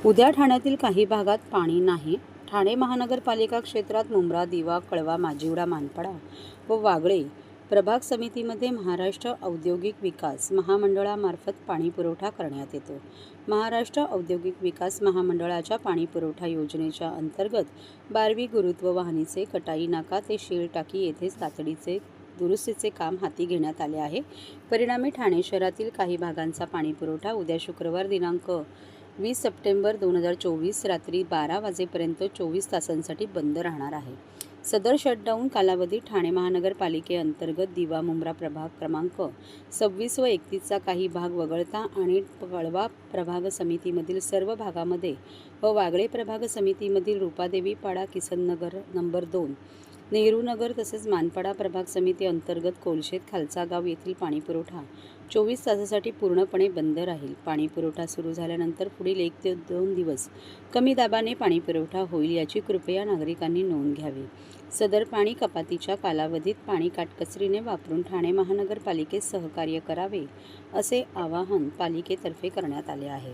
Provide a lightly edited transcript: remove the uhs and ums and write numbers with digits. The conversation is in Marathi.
उद्या ठाण्यातील काही भागात पाणी नाही. ठाणे महानगरपालिका क्षेत्रात मुंब्रा, दिवा, कळवा, माजिवडा, मानपाडा व वागळे प्रभाग समितीमध्ये महाराष्ट्र औद्योगिक विकास महामंडळामार्फत पाणी पुरवठा करण्यात येतो. महाराष्ट्र औद्योगिक विकास महामंडळाच्या पाणी पुरवठा योजनेच्या अंतर्गत 12वी गुरुत्व वाहिनीचे कटाई नाका ते शेल टाकी येथे तातडीचे दुरुस्तीचे काम हाती घेण्यात आले आहे. परिणामी ठाणे शहरातील काही भागांचा पाणी पुरवठा उद्या शुक्रवार दिनांक 20 सप्टेंबर 2024 रात्री 12 वाजेपर्यंत 24 तासांसाठी बंद राहणार आहे. सदर शटडाऊन कालावधी ठाणे महानगरपालिकेअंतर्गत दिवा मुंब्रा प्रभाग क्रमांक 26 व 31चा काही भाग वगळता आणि कळवा प्रभाग समितीमधील सर्व भागामध्ये व वागळे प्रभाग समितीमधील रूपादेवी पाडा, किसननगर नंबर 2, नेहरूनगर तसेच मानपाडा प्रभाग समिती अंतर्गत कोलशेत, खालचा गाव येथील पाणीपुरवठा 24 तासासाठी पूर्णपणे बंद राहील. पाणीपुरवठा सुरू झाल्यानंतर पुढील 1 ते 2 दिवस कमी दाबाने पाणीपुरवठा होईल याची कृपया नागरिकांनी नोंद घ्यावी. सदर पाणी कपातीच्या कालावधीत पाणी काटकसरीने वापरून ठाणे महानगरपालिकेस सहकार्य करावे असे आवाहन पालिकेतर्फे करण्यात आले आहे.